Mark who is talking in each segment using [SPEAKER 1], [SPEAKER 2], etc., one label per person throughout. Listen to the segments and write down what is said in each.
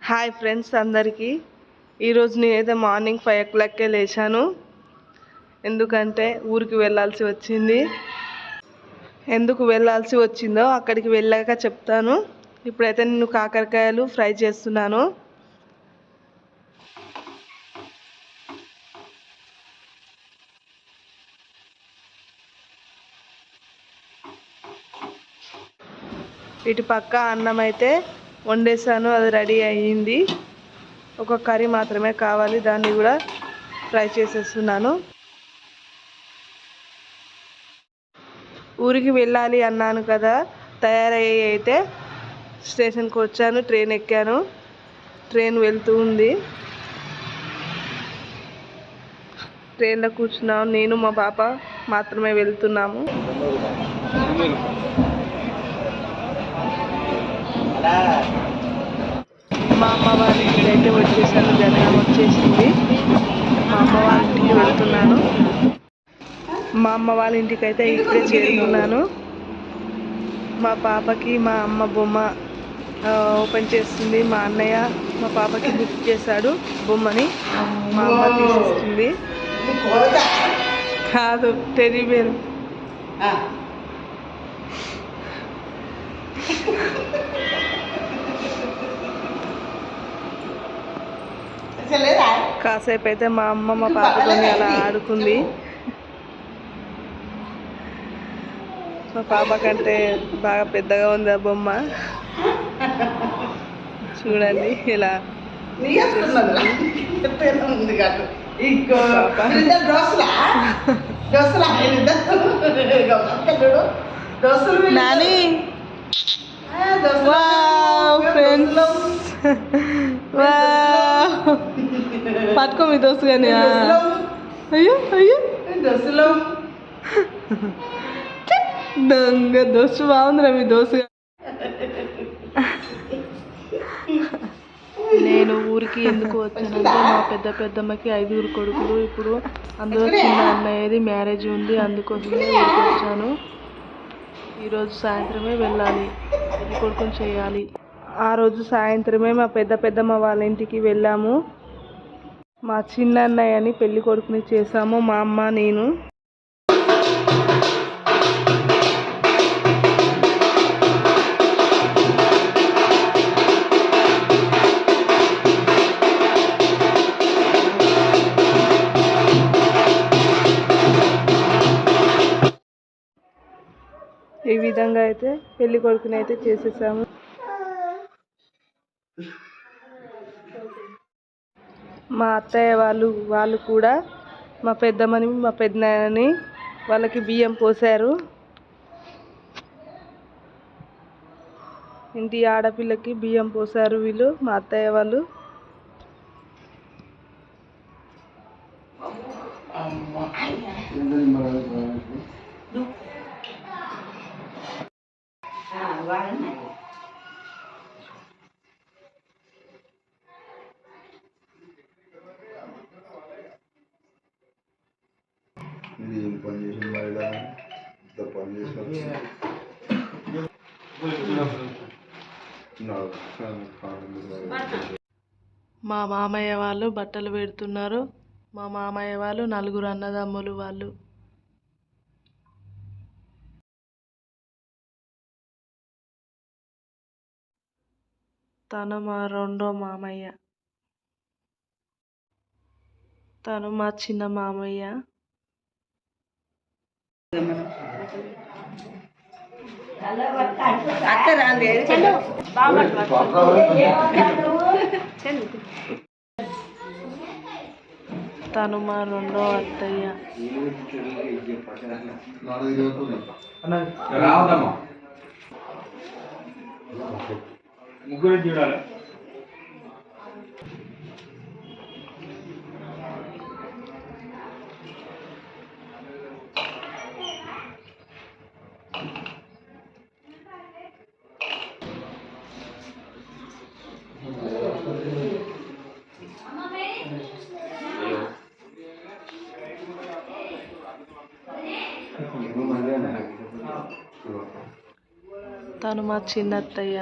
[SPEAKER 1] Hi friends అందరికీ. ఈరోజు నేనైతే మార్నింగ్ 5 o'clockకే లేచాను. ఎందుకంటే ఊరికి వెళ్ళాల్సి వచ్చింది. ఎందుకు వెళ్ళాల్సి వచ్చిందో అక్కడికి వెళ్ళాక చెప్తాను. ఇప్పుడైతే నేను కాకరకాయలు ఫ్రై చేస్తున్నాను. ఇటు పక్క అన్నం అయితే వండేసాను, అది రెడీ అయ్యింది. ఒక కర్రీ మాత్రమే కావాలి, దాన్ని కూడా ఫ్రై చేసేస్తున్నాను. ఊరికి వెళ్ళాలి అన్నాను కదా, తయారయ్యి అయితే స్టేషన్కి వచ్చాను. ట్రైన్ ఎక్కాను. ట్రైన్ వెళ్తూ ఉంది. ట్రైన్లో కూర్చున్నాము. నేను మా పాప మాత్రమే వెళ్తున్నాము. మా అమ్మ వాళ్ళ ఇంటికి అయితే వచ్చేసాను. జనగాం వచ్చేసింది. మా అమ్మ వాళ్ళ ఇంటికి వెళ్తున్నాను. మా అమ్మ వాళ్ళ ఇంటికి అయితే ఇప్పుడే చేరుకున్నాను. మా పాపకి మా అమ్మ బొమ్మ ఓపెన్ చేస్తుంది. మా అన్నయ్య మా పాపకి గిఫ్ట్ చేశాడు బొమ్మని. మా అమ్మ తీసిస్తుంది. కాదు, టెడ్డీ బేర్. కాసేపు అయితే మా అమ్మ మా పాపతో అలా ఆడుకుంది. మా పాప కంటే బాగా పెద్దగా ఉంది ఆ బొమ్మ. చూడండి ఇలా నాని. ఫ్రెండ్స్ పట్టుకో మీ దోస్తు కానీ. అయ్యో అయ్యో దొంగ దోస్తు. బాగుందిరా మీ దోస్తు. నేను ఊరికి ఎందుకు వచ్చానంటే మా పెద్దమ్మకి 5 కొడుకులు. ఇప్పుడు అందులో చిన్న అన్నయ్యది మ్యారేజ్ ఉంది, అందుకోసమే ఊరికి వచ్చాను. ఈరోజు సాయంత్రమే వెళ్ళాలి, పెళ్లి కొడుకుని చేయాలి. ఆ రోజు సాయంత్రమే మా పెద్దమ్మ వాళ్ళ ఇంటికి వెళ్ళాము. మా చిన్న అన్నయ్యని పెళ్లి కొడుకుని చేసాము, మా అమ్మ నేను. ఈ విధంగా అయితే పెళ్లి కొడుకుని అయితే చేసేసాము. మా అత్తయ్య వాళ్ళు కూడా మా పెద్దమ్మని మా పెద్దనాన్నని వాళ్ళకి బియ్యం పోసారు. ఇంటి ఆడపిల్లకి బియ్యం పోసారు వీళ్ళు, మా అత్తయ్య వాళ్ళు. మా మామయ్య వాళ్ళు బట్టలు పెడుతున్నారు. మా మామయ్య వాళ్ళు 4 అన్నదమ్ములు వాళ్ళు. తను మా రెండో మామయ్య, తను మా చిన్న మామయ్య. తను మా రెండో అత్తయ్య.
[SPEAKER 2] ముగ్గురు చూడాలి.
[SPEAKER 1] తను మా చిన్నత్తయ్య.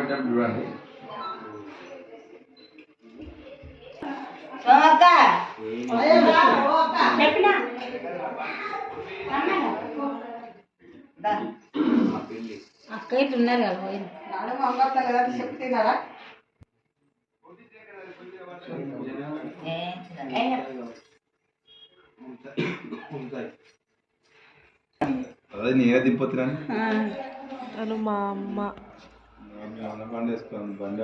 [SPEAKER 2] చూడండి.
[SPEAKER 3] అక్క ఇట్లున్నారు కదా చెప్తున్నారా
[SPEAKER 2] అదే నేనే దింపుతున్నాను.
[SPEAKER 1] తను మా అమ్మ.
[SPEAKER 2] బండి వేసుకోండి, బండి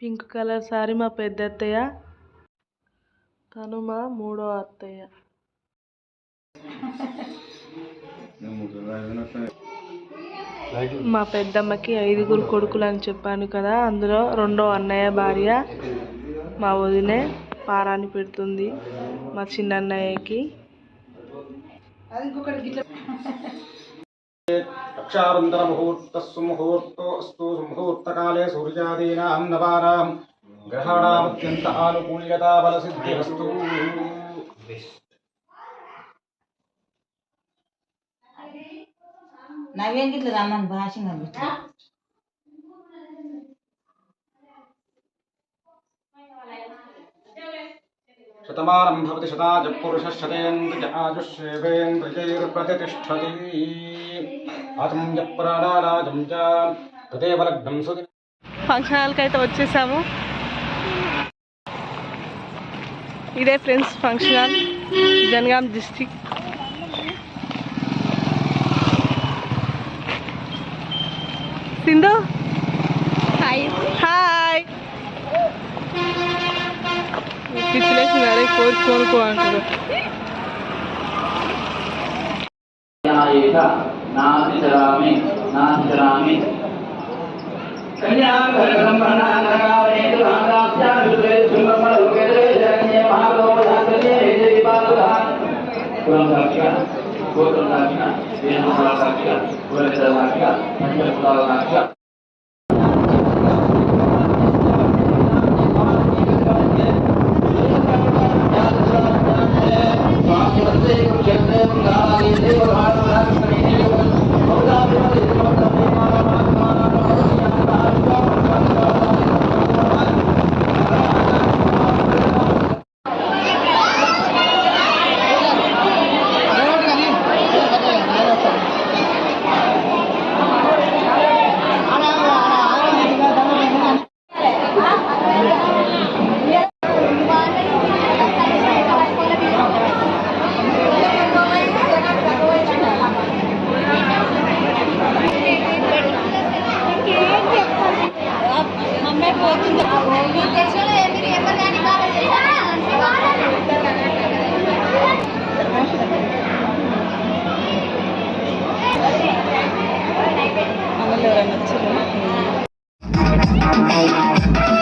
[SPEAKER 1] పింక్ కలర్ సారీ మా పెద్ద అత్తయ్య, తను మా మూడో అత్తయ్య. మా పెద్దమ్మకి 5 కొడుకులు అని చెప్పాను కదా, అందులో రెండో అన్నయ్య భార్య మా వదినే పారాన్ని పెడుతుంది మా చిన్న అన్నయ్యకి.
[SPEAKER 4] రక్షాబంధన ముహూర్తస్సు ముహూర్తోస్తు ముహూర్తకాలే సూర్యాదీనాం నవానాం గ్రహాణామత్యంత ఆనుకూల్యతా బలసిద్ధిరస్తు.
[SPEAKER 3] నవ్వేం గిట్ల రమ్మని భాష
[SPEAKER 4] శతమానం భవతి శతాజ పురుష శతేంద్రియ ఆయుష్యేవేంద్రియైర్ప్రతిష్టతి. ఆచమ్య ప్రాణారాజం చ తదేవ లగ్నం సుది.
[SPEAKER 1] ఫంక్షన్ హాల్కి అయితే వచ్చేసాము. ఇదే friends function hall, Jangaon district. Sindhu hi hi. పిచ్చిలేసినారే కోరుకోనుకో అంటారు.
[SPEAKER 3] నచ్చింది.